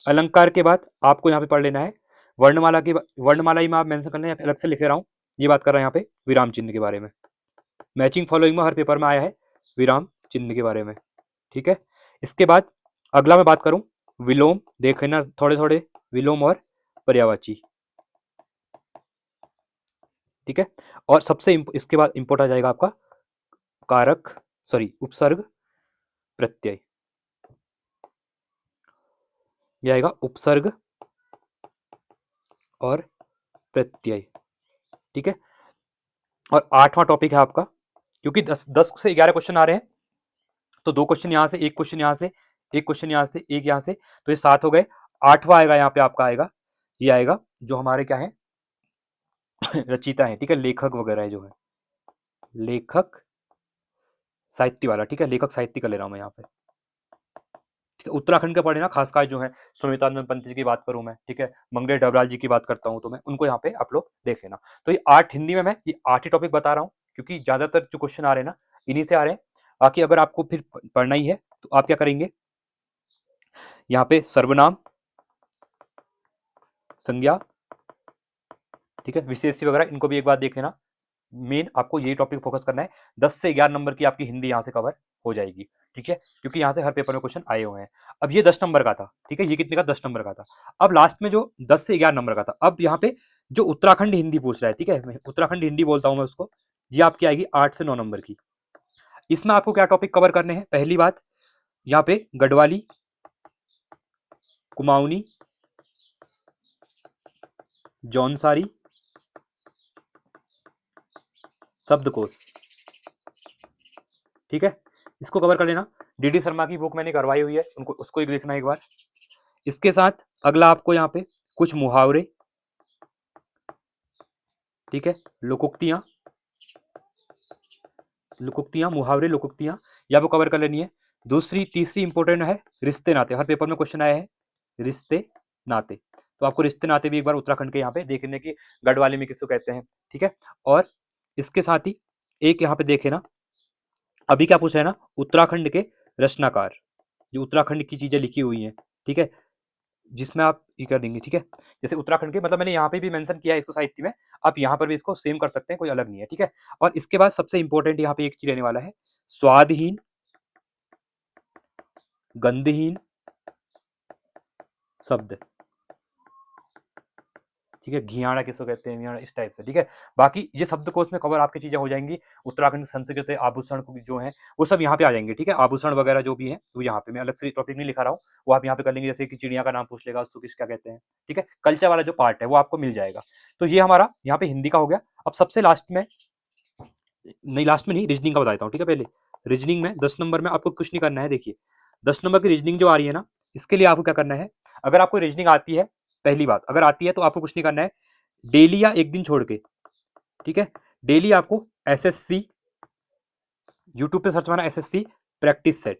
अलंकार के बाद आपको यहाँ पे पढ़ लेना है वर्णमाला की, वर्णमाला ही मैं आप मेंशन करना है, अलग से लिख रहा हूँ। ये बात कर रहा है यहाँ पे विराम चिन्ह के बारे में। मैचिंग फॉलोइंग में हर पेपर में आया है विराम चिन्ह के बारे में। ठीक है, इसके बाद अगला मैं बात करूं विलोम, देखना थोड़े थोड़े विलोम और पर्यायवाची। ठीक है, और सबसे इसके बाद इंपोर्ट आ जाएगा आपका कारक, सॉरी उपसर्ग प्रत्यय, यह आएगा उपसर्ग और प्रत्यय। ठीक है, और 8वां टॉपिक है आपका, क्योंकि 10 से 11 क्वेश्चन आ रहे हैं, तो 2 क्वेश्चन यहाँ से, 1 क्वेश्चन यहाँ से, 1 क्वेश्चन यहाँ से, 1 यहाँ से, तो ये 7 हो गए। 8वां आएगा यहाँ पे आपका आएगा, ये आएगा जो हमारे क्या है रचयिता है। ठीक है, लेखक वगैरह है जो है, लेखक साहित्य वाला। ठीक है, लेखक साहित्य का ले रहा हूं मैं यहाँ पे। ठीक है, उत्तराखंड के पढ़े ना, खासकर जो है सुमितानंद पंत जी की बात करूं मैं, ठीक है, मंगलेश डबराल जी की बात करता हूं, तो मैं उनको यहाँ पे आप लोग देख लेना। तो ये 8 हिंदी में मैं ये 8 ही टॉपिक बता रहा हूँ, क्योंकि ज्यादातर जो क्वेश्चन आ रहे हैं ना इन्हीं से आ रहे हैं। बाकी अगर आपको फिर पढ़ना ही है तो आप क्या करेंगे, यहाँ पे सर्वनाम, संज्ञा, ठीक है, विशेषी वगैरह, इनको भी एक बार देख लेना। मेन आपको यही टॉपिक फोकस करना है। 10 से 11 नंबर की आपकी हिंदी यहाँ से कवर हो जाएगी। ठीक है, क्योंकि यहाँ से हर पेपर में क्वेश्चन आए हुए हैं। अब ये 10 नंबर का था, ठीक है, ये कितने का, 10 नंबर का था। अब लास्ट में जो 10 से 11 नंबर का था, अब यहाँ पे जो उत्तराखंड हिंदी पूछ रहा है, ठीक है, मैं उत्तराखंड हिंदी बोलता हूँ मैं उसको, ये आपकी आएगी 8 से 9 नंबर की। इसमें आपको क्या टॉपिक कवर करने हैं, पहली बात यहाँ पे गढ़वाली, कुमाऊनी, जौनसारी, शब्दकोश। ठीक है, इसको कवर कर लेना। डीडी शर्मा की बुक मैंने करवाई हुई है, उनको उसको एक देखना एक बार। इसके साथ अगला आपको यहाँ पे कुछ मुहावरे, ठीक है, लोकोक्तियां, लोकोक्तियां, मुहावरे, लोकोक्तियां, या वो कवर कर लेनी है। दूसरी तीसरी इंपॉर्टेंट है रिश्ते नाते, हर पेपर में क्वेश्चन आया है रिश्ते नाते, तो आपको रिश्ते नाते भी एक बार उत्तराखंड के यहाँ पे देखने की, गढ़वाली में किसको कहते हैं। ठीक है, और इसके साथ ही एक यहाँ पे देखे ना, अभी क्या पूछ रहे हैं ना, उत्तराखंड के रचनाकार, जो उत्तराखंड की चीजें लिखी हुई हैं, ठीक है, जिसमें आप ये कर देंगे। ठीक है, जैसे उत्तराखंड के, मतलब मैंने यहाँ पे भी मेंशन किया है इसको साहित्य में, आप यहाँ पर भी इसको सेम कर सकते हैं, कोई अलग नहीं है। ठीक है, और इसके बाद सबसे इंपॉर्टेंट यहाँ पे एक चीज रहने वाला है, स्वादहीन, गंधहीन शब्द। ठीक है, घियाड़ा किसको कहते हैं, घियाड़ा, इस टाइप से। ठीक है, बाकी ये शब्दकोश में कवर आपकी चीजें हो जाएंगी। उत्तराखंड संस्कृत आभूषण जो है वो सब यहाँ पे आ जाएंगे। ठीक है, आभूषण वगैरह जो भी है वो यहाँ पे, मैं अलग से टॉपिक नहीं लिखा रहा हूँ, वो आप यहाँ पे कर लेंगे। जैसे कि चिड़िया का नाम पूछ लेगा, उसको किस क्या कहते हैं। ठीक है, कल्चर वाला जो पार्ट है वो आपको मिल जाएगा। तो ये हमारा यहाँ पे हिंदी का हो गया। अब सबसे लास्ट में, नहीं लास्ट में नहीं, रीजनिंग का बताता हूँ। ठीक है, पहले रीजनिंग में 10 नंबर में आपको कुछ नहीं करना है। देखिए 10 नंबर की रीजनिंग जो आ रही है ना, इसके लिए आपको क्या करना है, अगर आपको रीजनिंग आती है, पहली बात अगर आती है तो आपको कुछ नहीं करना है, डेली या एक दिन छोड़ के, ठीक है, डेली आपको एसएससी, यूट्यूब पे सर्च मारना एसएससी प्रैक्टिस सेट,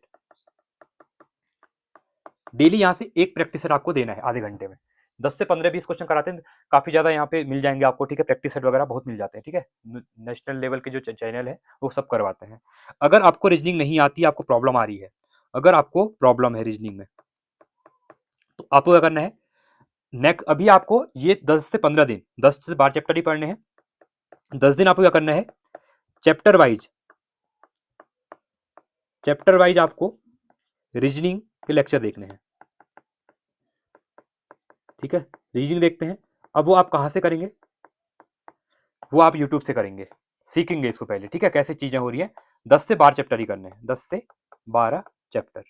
डेली यहां से एक प्रैक्टिस सेट आपको देना है आधे घंटे में। 10 से 15-20 क्वेश्चन कराते हैं, काफी ज्यादा यहाँ पे मिल जाएंगे आपको। ठीक है, प्रैक्टिस सेट वगैरह बहुत मिल जाते हैं। ठीक है, नेशनल लेवल के जो चैनल है वो सब करवाते हैं। अगर आपको रीजनिंग नहीं आती, आपको प्रॉब्लम आ रही है, अगर आपको प्रॉब्लम है रीजनिंग में, तो आपको क्या करना है, नेक्स्ट अभी आपको ये 10 से 15 दिन, 10 से 12 चैप्टर ही पढ़ने हैं। 10 दिन आपको क्या करना है, चैप्टर वाइज, चैप्टर वाइज आपको रीजनिंग के लेक्चर देखने हैं। ठीक है, रीजनिंग देखते हैं। अब वो आप कहाँ से करेंगे, वो आप यूट्यूब से करेंगे, सीखेंगे इसको पहले। ठीक है, कैसे चीजें हो रही है। 10 से 12 चैप्टर ही करने हैं, 10 से 12 चैप्टर।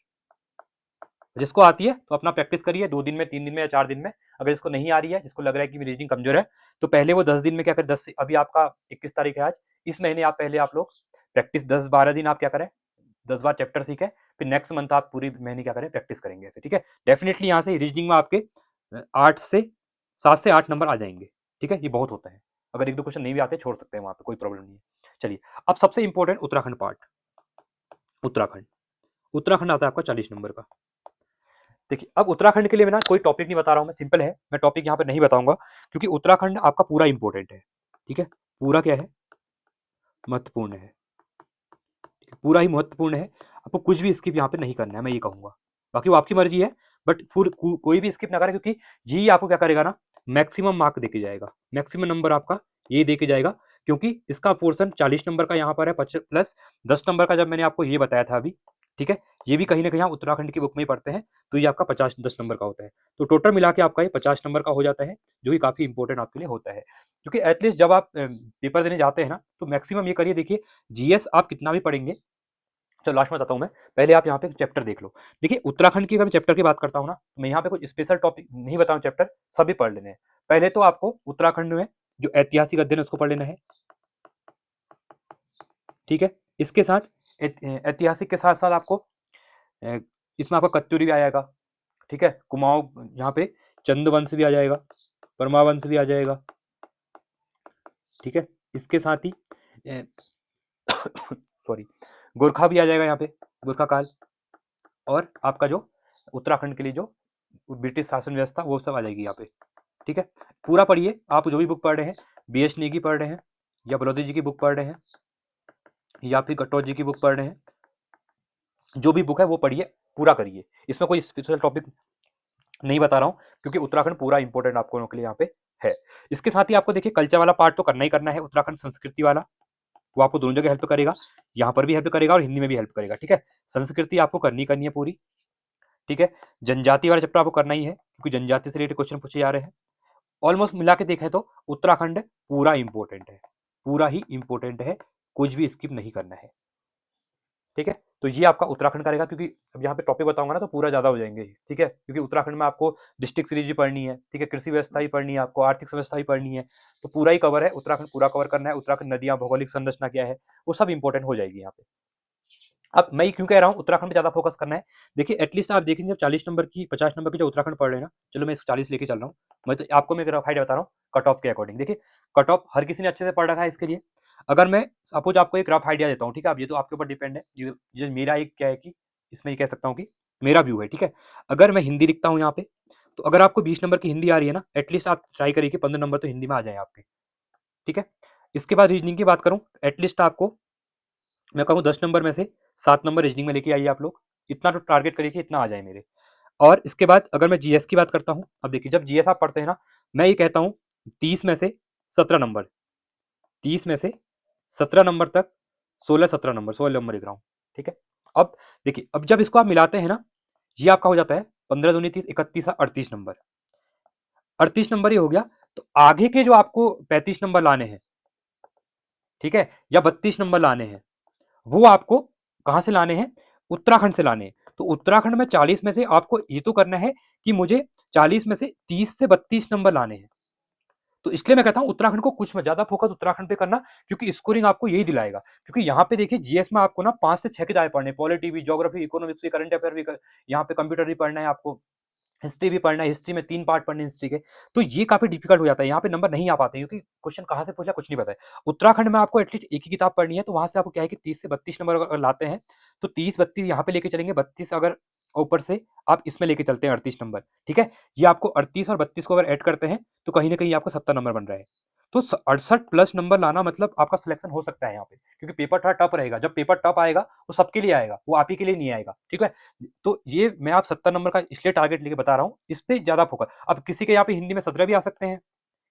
जिसको आती है तो अपना प्रैक्टिस करिए, 2 दिन में, 3 दिन में या 4 दिन में। अगर जिसको नहीं आ रही है, जिसको लग रहा है कि मेरी रीजनिंग कमजोर है, तो पहले वो 10 दिन में क्या करें, 10 से, अभी आपका 21 तारीख है आज, इस महीने आप पहले आप लोग प्रैक्टिस 10-12 दिन आप क्या करें, 10 बार चैप्टर सीखें, फिर नेक्स्ट मंथ आप पूरी महीने क्या करें, प्रैक्टिस करेंगे ऐसे। ठीक है, डेफिनेटली यहाँ से रीजनिंग में आपके 8 से 7 से 8 नंबर आ जाएंगे। ठीक है, ये बहुत होता है। अगर 1-2 क्वेश्चन नहीं भी आते, छोड़ सकते हैं वहां पे, कोई प्रॉब्लम नहीं है। चलिए, अब सबसे इंपॉर्टेंट उत्तराखंड पार्ट। उत्तराखंड, उत्तराखंड आता है आपका 40 नंबर का। देखिए, अब उत्तराखंड के लिए मैं ना कोई टॉपिक नहीं बता रहा हूँ, मैं सिंपल है, मैं टॉपिक यहाँ पे नहीं बताऊंगा, क्योंकि उत्तराखंड आपका पूरा इंपॉर्टेंट है। ठीक है, पूरा क्या है, महत्वपूर्ण है, पूरा ही महत्वपूर्ण है। आपको कुछ भी स्किप यहाँ पे नहीं करना है, मैं ये कहूँगा। बाकी वो आपकी मर्जी है, बट कोई भी स्किप ना करें, क्योंकि यही आपको क्या करेगा ना, मैक्सिमम मार्क देके जाएगा, मैक्सिमम नंबर आपका ये देके जाएगा। क्योंकि इसका पोर्शन 40 नंबर का यहाँ पर है, प्लस 10 नंबर का जब मैंने आपको ये बताया था अभी, ठीक है, ये भी कहीं ना कहीं आप उत्तराखंड की बुक में ही पढ़ते हैं, तो ये आपका 50-10 नंबर का होता है। तो टोटल मिला के आपका ये 50 नंबर का हो जाता है, जो कि काफी इंपॉर्टेंट आपके लिए होता है। क्योंकि एटलीस्ट जब आप पेपर देने जाते हैं ना, तो मैक्सिमम ये करिए, देखिए जीएस आप कितना भी पढ़ेंगे, चलो लास्ट में बताता हूँ मैं, पहले आप यहाँ पे चैप्टर देख लो। देखिए उत्तराखंड की अगर चैप्टर की बात करता हूँ ना, तो मैं यहाँ पे कुछ स्पेशल टॉपिक नहीं बताऊँ, चैप्टर सभी पढ़ लेने हैं। पहले तो आपको उत्तराखंड में जो ऐतिहासिक अध्ययन है उसको पढ़ लेना है, ठीक है। इसके साथ ऐतिहासिक के साथ साथ आपको इसमें आपका कत्यूरी भी आ जाएगा, ठीक है, कुमाऊं, यहाँ पे चंद्रवंश भी आ जाएगा, परमावंश भी आ जाएगा, ठीक है। इसके साथ ही सॉरी, गोरखा भी आ जाएगा यहाँ पे, गोरखा काल, और आपका जो उत्तराखंड के लिए जो ब्रिटिश शासन व्यवस्था, वो सब आ जाएगी यहाँ पे, ठीक है। पूरा पढ़िए, आप जो भी बुक पढ़ रहे हैं, BS नेगी पढ़ रहे हैं, या बलौदी जी की बुक पढ़ रहे हैं, या फिर कटौत जी की बुक पढ़ रहे हैं, जो भी बुक है वो पढ़िए, पूरा करिए। इसमें कोई स्पेशल टॉपिक नहीं बता रहा हूँ, क्योंकि उत्तराखंड पूरा इंपॉर्टेंट आपको लोगों के लिए यहाँ पे है। इसके साथ ही आपको देखिए कल्चर वाला पार्ट तो करना ही करना है, उत्तराखंड संस्कृति वाला, वो आपको दोनों जगह हेल्प करेगा, यहाँ पर भी हेल्प करेगा और हिंदी में भी हेल्प करेगा, ठीक है। संस्कृति आपको करनी है पूरी, ठीक है। जनजाति वाला चैप्टर आपको करना ही है, क्योंकि जनजाति से रिलेटेड क्वेश्चन पूछे जा रहे हैं। ऑलमोस्ट मिला के देखें तो उत्तराखंड पूरा इंपॉर्टेंट है, पूरा ही इंपॉर्टेंट है, कुछ भी स्किप नहीं करना है, ठीक है। तो ये आपका उत्तराखंड का रहेगा, क्योंकि अब यहाँ पे टॉपिक बताऊंगा ना तो पूरा ज्यादा हो जाएंगे, ठीक है। क्योंकि उत्तराखंड में आपको डिस्ट्रिक्ट सीरीज भी पढ़नी है, ठीक है, कृषि व्यवस्था भी पढ़नी है, आपको आर्थिक व्यवस्था भी पढ़नी है, तो पूरा ही कवर है, उत्तराखंड पूरा कवर करना है। उत्तराखंड नदियां, भौगोलिक संरचना क्या है, वो सब इंपॉर्टेंट हो जाएगी यहाँ पे। अब मैं क्यों कह रहा हूँ उत्तराखंड पे ज्यादा फोकस करना है, देखिए एटलीस्ट आप देखेंगे जब 40 नंबर की 50 नंबर की जो उत्तराखंड पढ़ रहे हैं ना, चलो मैं इसको 40 लेके चल रहा हूँ, मैं तो आपको मैं रफ आइडिया बता रहा हूँ कट ऑफ के अकॉर्डिंग। देखिए कट ऑफ हर किसी ने अच्छे से पढ़ रखा है इसके लिए। अगर मैं सपोज आपको एक रफ आइडिया देता हूँ, ठीक है, अब ये तो आपके ऊपर डिपेंड है, ये मेरा एक क्या है कि इसमें ये कह सकता हूँ कि मेरा व्यू है, ठीक है। अगर मैं हिंदी लिखता हूँ यहाँ पे, तो अगर आपको 20 नंबर की हिंदी आ रही है ना, एटलीस्ट आप ट्राई करिए कि 15 नंबर तो हिंदी में आ जाए आपके, ठीक है। इसके बाद रीजनिंग की बात करूँ, एटलीस्ट आपको मैं कहूँ 10 नंबर में से 7 नंबर रीजनिंग में लेके आइए आप लोग, इतना तो टारगेट करिए कि इतना आ जाए मेरे। और इसके बाद अगर मैं जीएस की बात करता हूँ, अब देखिए जब जीएस आप पढ़ते हैं ना, मैं ये कहता हूँ 30 में से 17 नंबर, 30 में से 17 नंबर तक, 16 नंबर लिख रहा हूँ, ठीक है। अब देखिए, अब जब इसको आप मिलाते हैं ना, ये आपका हो जाता है 15 दूनी 30, 31 38 नंबर, 38 नंबर ही हो गया। तो आगे के जो आपको 35 नंबर लाने हैं, ठीक है, या 32 नंबर लाने हैं, वो आपको कहां से लाने हैं, उत्तराखंड से लाने हैं। तो उत्तराखंड में 40 में से आपको ये तो करना है कि मुझे 40 में से 30 से 32 नंबर लाने हैं। तो इसलिए मैं कहता हूं उत्तराखंड को कुछ में ज्यादा फोकस उत्तराखंड पे करना, क्योंकि स्कोरिंग आपको यही दिलाएगा। क्योंकि यहाँ पे देखिए जीएस में आपको ना 5 से 6 किताबें पढ़ने, पॉलिटी भी, ज्योग्राफी, इकोनॉमिक्स भी, करंट अफेयर भी, यहाँ पे कंप्यूटर भी पढ़ना है आपको, हिस्ट्री भी पढ़ना है, हिस्ट्री में 3 पार्ट पढ़ने हिस्ट्री के। तो ये काफी डिफिकल्ट हो जाता है, यहाँ पे नंबर नहीं आ पाते, क्योंकि क्वेश्चन कहाँ से पूछा कुछ नहीं पता है। उत्तराखंड में आपको एटलीस्ट एक ही किताब पढ़नी है, तो वहां से आपको क्या है कि 30 से 32 नंबर अगर लाते हैं, तो 30-32 यहाँ पे लेके चलेंगे, 32 अगर ऊपर से आप इसमें लेके चलते हैं 38 नंबर, ठीक है। ये आपको 38 और 32 को अगर ऐड करते हैं, तो कहीं ना कहीं आपको 70 नंबर बन रहा है। तो 68 प्लस नंबर लाना मतलब आपका सिलेक्शन हो सकता है यहाँ पे, क्योंकि पेपर थोड़ा टफ रहेगा। जब पेपर टफ आएगा वो सबके लिए आएगा, वो आप ही के लिए नहीं आएगा, ठीक है। तो ये मैं आप 70 नंबर का इसलिए टारगेट लेके बता रहा हूँ, इस पे ज्यादा फोकस। अब किसी के यहाँ पे हिंदी में 17 भी आ सकते हैं,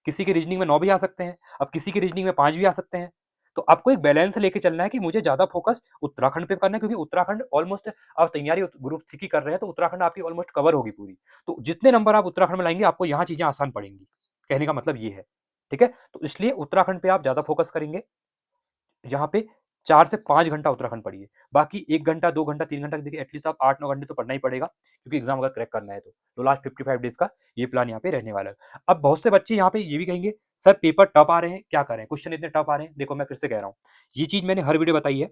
किसी के रीजनिंग में 9 भी आ सकते हैं, अब किसी के रीजनिंग में 5 भी आ सकते हैं। तो आपको एक बैलेंस लेके चलना है कि मुझे ज्यादा फोकस उत्तराखंड पे करना है, क्योंकि उत्तराखंड ऑलमोस्ट आप तैयारी ग्रुप सी की कर रहे हैं, तो उत्तराखंड आपकी ऑलमोस्ट कवर होगी पूरी। तो जितने नंबर आप उत्तराखंड में लाएंगे, आपको यहाँ चीजें आसान पड़ेंगी, कहने का मतलब ये है, ठीक है। तो इसलिए उत्तराखंड पे आप ज्यादा फोकस करेंगे, यहाँ पे 4 से 5 घंटा उत्तराखंड पढ़िए। बाकी 1 घंटा, 2 घंटा, 3 घंटा देखिए, एटलीस्ट आप 8-9 घंटे तो पढ़ना ही पड़ेगा, क्योंकि एग्जाम अगर क्रैक करना है तो लास्ट 55 डेज का ये प्लान यहाँ पे रहने वाला है। अब बहुत से बच्चे यहाँ पे ये भी कहेंगे सर पेपर टफ आ रहे हैं, क्या करें, क्वेश्चन इतने टफ आ रहे हैं। देखो मैं फिर से कह रहा हूँ, ये चीज मैंने हर वीडियो बताई है।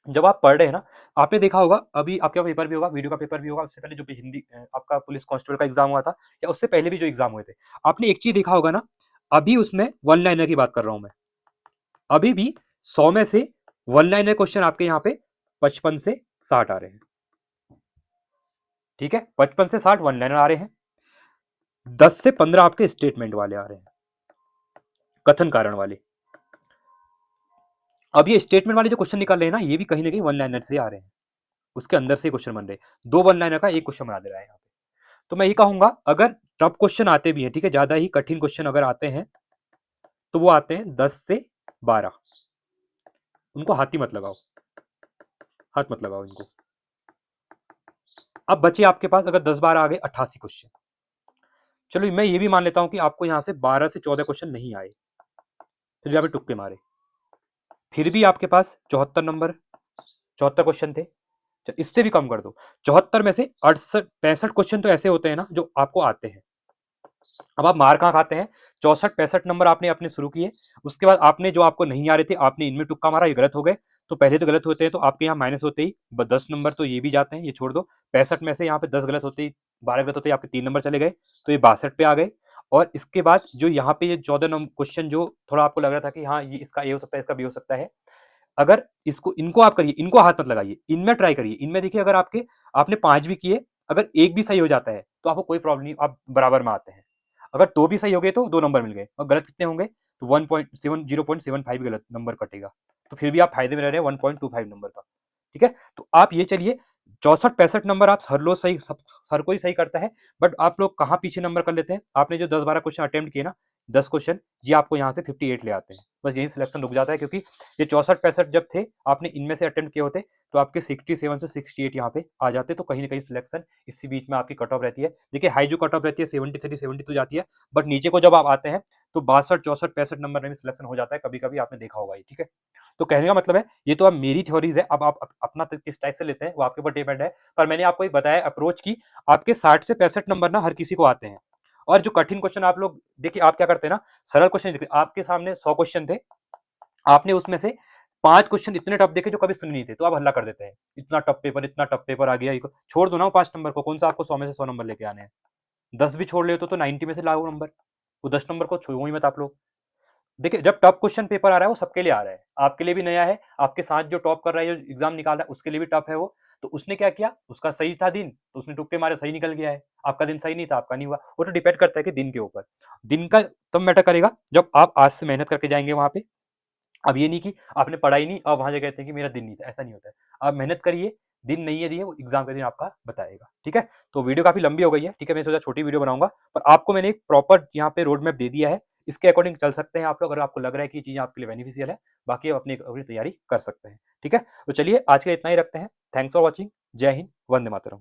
जब आप पढ़ रहे हैं ना, आपने देखा होगा अभी आपका पेपर भी होगा, वीडियो का पेपर भी होगा, उससे पहले जो भी हिंदी आपका पुलिस कांस्टेबल का एग्जाम हुआ था, या उससे पहले भी जो एग्जाम हुए थे, आपने एक चीज देखा होगा ना, अभी उसमें वन लाइनर की बात कर रहा हूं मैं, अभी भी 100 में से वन लाइनर क्वेश्चन आपके यहाँ पे 55 से 60 आ रहे हैं, ठीक है, 55 से 60 वन लाइनर आ रहे हैं, 10 से 15 आपके स्टेटमेंट वाले आ रहे हैं, कथन कारण वाले। अब ये स्टेटमेंट वाले जो क्वेश्चन निकाल रहे हैं ना, ये भी कहीं ना कहीं वन लाइनर से आ रहे हैं, उसके अंदर से क्वेश्चन बन रहे हैं, 2 वन लाइनर का एक क्वेश्चन बना दे रहा है यहाँ पे। तो मैं ये कहूंगा, अगर टफ क्वेश्चन आते भी हैं, ठीक है, ज्यादा ही कठिन क्वेश्चन अगर आते हैं तो वो आते हैं 10 से 12, उनको हाथ ही मत लगाओ, हाथ मत लगाओ इनको। अब बचे आपके पास अगर 10-12 आ गए 88 क्वेश्चन। चलो मैं ये भी मान लेता हूं कि आपको यहां से 12 से 14 क्वेश्चन नहीं आए, फिर यहाँ पे तुक्के मारे, फिर भी आपके पास 74 नंबर, 74 क्वेश्चन थे। इससे भी कम कर दो, 74 में से 68 65 क्वेश्चन तो ऐसे होते हैं ना जो आपको आते हैं। अब आप मार कहाँ खाते हैं, 64-65 नंबर आपने अपने शुरू किए, उसके बाद आपने जो आपको नहीं आ रहे थे आपने इनमें तुक्का मारा, ये गलत हो गए, तो पहले तो गलत होते हैं तो आपके यहाँ माइनस होते ही 10 नंबर तो ये भी जाते हैं, ये छोड़ दो। 65 में से यहाँ पे 10 गलत होते ही, 12 गलत होते ही आपके 3 नंबर चले गए, तो ये 62 पे आ गए। और इसके बाद जो यहाँ पे ये 14 नंबर क्वेश्चन जो थोड़ा आपको लग रहा था कि हाँ ये इसका ए हो सकता है, इसका बी हो सकता है, अगर इसको इनको आप करिए, इनको हाथ मत लगाइए, इनमें ट्राई करिए। इनमें देखिए अगर आपके आपने 5 भी किए, अगर एक भी सही हो जाता है तो आपको कोई प्रॉब्लम नहीं, आप बराबर में आते हैं। अगर 2 भी सही हो गए तो 2 नंबर मिल गए, और गलत कितने होंगे तो 0.75 गलत नंबर कटेगा, तो फिर भी आप फायदे में रह रहे हैं 1.25 नंबर का। ठीक है, तो आप ये चलिए 64-65 नंबर आप हर लोग सही, सब हर कोई सही करता है, बट आप लोग कहाँ पीछे नंबर कर लेते हैं। आपने जो 10-12 क्वेश्चन अटेम्प्ट किए ना, 10 क्वेश्चन, ये आपको यहाँ से 58 ले आते हैं, बस यही सिलेक्शन रुक जाता है, क्योंकि ये 64-65 जब थे आपने इनमें से अटेम्प्ट किए होते तो आपके 67 से 68 यहाँ पे आ जाते, तो कहीं ना कहीं सिलेक्शन इसी बीच में आपकी कट ऑफ रहती है। देखिए हाई जो कट ऑफ रहती है 73-72 जाती है, बट नीचे को जब आप आते हैं तो 62-64-65 नंबर में भी सिलेक्शन हो जाता है, कभी कभी आपने देखा होगा ये। ठीक है, तो कहने का मतलब है ये तो अब मेरी थ्योरीज है, अब आप अपना किस टाइप से लेते हैं वो आपके ऊपर डिपेंड है, पर मैंने आपको एक बताया अप्रोच की। आपके 60 से 65 नंबर ना हर किसी को आते हैं, और जो कठिन क्वेश्चन आप लोग देखिए, आप क्या करते हैं ना, सरल क्वेश्चन देखिए, आपके सामने 100 क्वेश्चन थे, आपने उसमें से 5 क्वेश्चन इतने टफ देखे जो कभी सुने नहीं थे, तो आप हल्ला कर देते हैं, इतना टफ पेपर, इतना टफ पेपर आ गया, छोड़ दो ना वो 5 नंबर को, कौन सा आपको 100 में से 100 नंबर लेके आने हैं। 10 भी छोड़ ले तो 90 में से लाओ नंबर, वो 10 नंबर को छुओ ही मत आप लोग। देखिए जब टॉप क्वेश्चन पेपर आ रहा है वो सबके लिए आ रहा है, आपके लिए भी नया है, आपके साथ जो टॉप कर रहा है, जो एग्जाम निकाल रहा है उसके लिए भी टफ है वो। तो उसने क्या किया, उसका सही था दिन तो उसने तुक्के मारे, सही निकल गया है। आपका दिन सही नहीं था, आपका नहीं हुआ, वो तो डिपेंड करता है कि दिन के ऊपर, दिन का तब मैटर करेगा जब आप आज से मेहनत करके जाएंगे वहां पे। अब ये नहीं कि आपने पढ़ाई नहीं और वहां जाके कहते हैं कि मेरा दिन नहीं था, ऐसा नहीं होता है। आप मेहनत करिए, दिन नहीं है दिए, वो एग्जाम के दिन आपका बताएगा। ठीक है, तो वीडियो काफी लंबी हो गई है, ठीक है, मैं सोचा छोटी वीडियो बनाऊंगा, पर आपको मैंने एक प्रॉपर यहाँ पे रोड मैप दे दिया है, इसके अकॉर्डिंग चल सकते हैं आप लोग, अगर आपको लग रहा है कि ये चीजें आपके लिए बेनिफिशियल है, बाकी आप अपनी तैयारी कर सकते हैं। ठीक है, तो चलिए आज के लिए इतना ही रखते हैं। थैंक्स फॉर वॉचिंग, जय हिंद, वंदे मातरम।